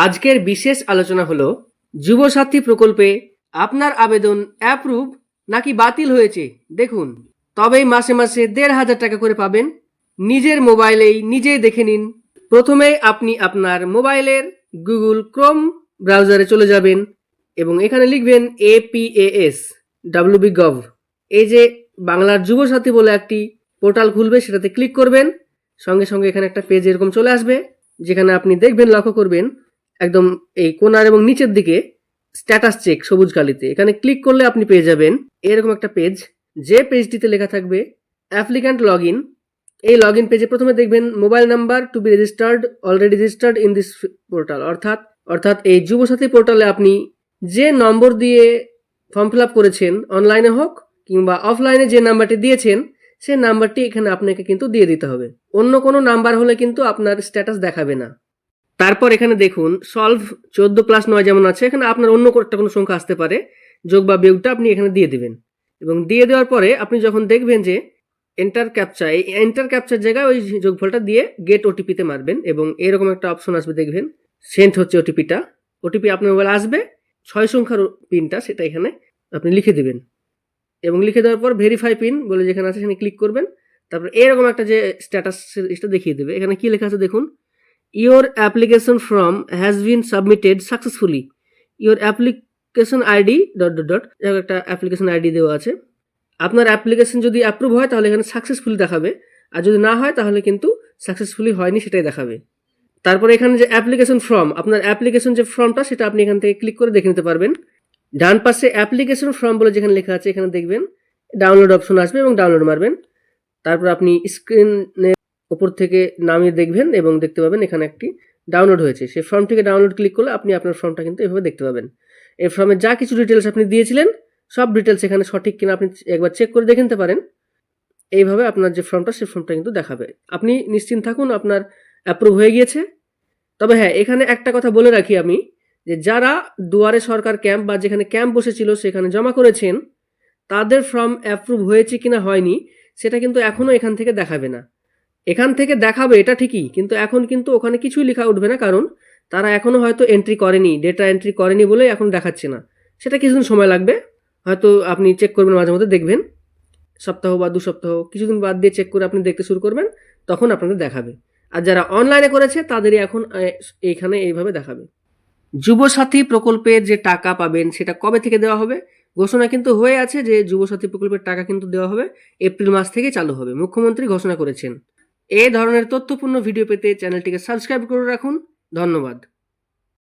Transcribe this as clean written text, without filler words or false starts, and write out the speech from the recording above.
আজকের বিশেষ আলোচনা হলো যুবসাথী প্রকল্পে আপনার আবেদন অ্যাপ্রুভ নাকি বাতিল হয়েছে দেখুন। তবেই মাসে মাসে ১,৫০০ টাকা করে পাবেন। নিজের মোবাইলেই নিজেই দেখে নিন। প্রথমে আপনি আপনার মোবাইলের গুগল ক্রোম ব্রাউজারে চলে যাবেন এবং এখানে লিখবেন APAS.WB.gov। এই যে বাংলার যুবসাথী বলে একটি পোর্টাল খুলবে, সেটাতে ক্লিক করবেন। সঙ্গে সঙ্গে এখানে একটা পেজ এরকম চলে আসবে, যেখানে আপনি দেখবেন, লক্ষ্য করবেন একদম এই কোণার এবং নিচের দিকে স্ট্যাটাস চেক সবুজ কালিতে। এখানে ক্লিক করলে আপনি পেয়ে যাবেন এরকম একটা পেজ, যে পেজটিতে লেখা থাকবে অ্যাপ্লিক্যান্ট লগ ইন। এই লগ ইন পেজে প্রথমে দেখবেন mobile number to be registered already registered in this portal. অর্থাৎ এই যুবসাথী পোর্টালে আপনি যে নম্বর দিয়ে ফর্ম ফিল আপ করেছেন, অনলাইনে হোক কিংবা অফলাইনে যে নাম্বারটি দিয়েছেন, সেই নাম্বারটি এখানে আপনাকে কিন্তু দিয়ে দিতে হবে। অন্য কোনো নাম্বার হলে কিন্তু আপনার স্ট্যাটাস দেখাবে না। তারপর এখানে দেখুন সলভ 14+9 যেমন আছে, এখানে আপনার অন্য একটা কোনো সংখ্যা আসতে পারে, যোগ বা বিয়োগটা আপনি এখানে দিয়ে দিবেন। এবং দিয়ে দেওয়ার পরে আপনি যখন দেখবেন যে এন্টার ক্যাপচা, এই এন্টার ক্যাপচার জায়গায় ওই যোগফলটা দিয়ে গেট ওটিপিতে মারবেন এবং এরকম একটা অপশন আসবে, দেখবেন সেন্ড হচ্ছে ওটিপিটা। ওটিপি আপনার মোবাইলে আসবে, 6 সংখ্যার পিনটা, সেটা এখানে আপনি লিখে দিবেন এবং লিখে দেওয়ার পর ভেরিফাই পিন বলে যেখানে আছে সেখানে ক্লিক করবেন। তারপর এরকম একটা যে স্ট্যাটাস এটা দেখিয়ে দেবে। এখানে কি লেখা আছে দেখুন, your application form has been submitted successfully, your application ID ... একটা অ্যাপ্লিকেশন আইডি দেওয়া আছে। আপনার অ্যাপ্লিকেশন যদি অ্যাপ্রুভ হয় তাহলে এখানে সাকসেসফুলি দেখাবে, আর যদি না হয় তাহলে কিন্তু সাকসেসফুলি হয়নি সেটাই দেখাবে। তারপরে এখানে যে অ্যাপ্লিকেশন ফর্ম, আপনার অ্যাপ্লিকেশন যে ফর্মটা, সেটা আপনি এখান থেকে ক্লিক করে দেখে নিতে পারবেন। ডান পাশে অ্যাপ্লিকেশন ফর্ম বলে যেখানে লেখা আছে, এখানে দেখবেন ডাউনলোড অপশন আসবে এবং ডাউনলোড মারবেন। তারপর আপনি স্ক্রিনের উপর থেকে নামিয়ে দেখবেন এবং দেখতে পাবেন এখানে একটি ডাউনলোড হয়েছে। সেই ফর্মটিকে ডাউনলোড ক্লিক করলে আপনি আপনার ফর্মটা কিন্তু এভাবে দেখতে পাবেন। এই ফর্মে যা কিছু ডিটেলস আপনি দিয়েছিলেন, সব ডিটেলস এখানে সঠিক কিনা আপনি একবার চেক করে দেখে নিতে পারেন। এইভাবে আপনার যে ফর্মটা, সেই ফর্মটা কিন্তু দেখাবে। আপনি নিশ্চিন্ত থাকুন, আপনার অ্যাপ্রুভ হয়ে গিয়েছে। তবে হ্যাঁ, এখানে একটা কথা বলে রাখি আমি, যে যারা দুয়ারে সরকার ক্যাম্প বা যেখানে ক্যাম্প বসেছিল সেখানে জমা করেছেন, তাদের ফর্ম অ্যাপ্রুভ হয়েছে কিনা হয়নি সেটা কিন্তু এখনও এখান থেকে দেখাবে না। এখান থেকে দেখাবে এটা ঠিকই, কিন্তু এখন কিন্তু ওখানে কিছুই লেখা উঠবে না, কারণ তারা এখনও হয়তো এন্ট্রি করেনি, ডেটা এন্ট্রি করেনি বলে এখন দেখাচ্ছে না। সেটা কিছুদিন সময় লাগবে, হয়তো আপনি চেক করবেন, মাঝে মধ্যে দেখবেন, সপ্তাহ বা 2 সপ্তাহ কিছুদিন বাদ দিয়ে চেক করে আপনি দেখতে শুরু করবেন, তখন আপনাদের দেখাবে। আর যারা অনলাইনে করেছে তাদেরই এখন এইখানে এইভাবে দেখাবে। যুবসাথী প্রকল্পের যে টাকা পাবেন সেটা কবে থেকে দেওয়া হবে ঘোষণা কিন্তু হয়ে আছে, যে যুবসাথী প্রকল্পের টাকা কিন্তু দেওয়া হবে এপ্রিল মাস থেকে চালু হবে, মুখ্যমন্ত্রী ঘোষণা করেছেন। এই ধরনের তথ্যপূর্ণ ভিডিও পেতে চ্যানেলটিকে সাবস্ক্রাইব করে রাখুন। ধন্যবাদ।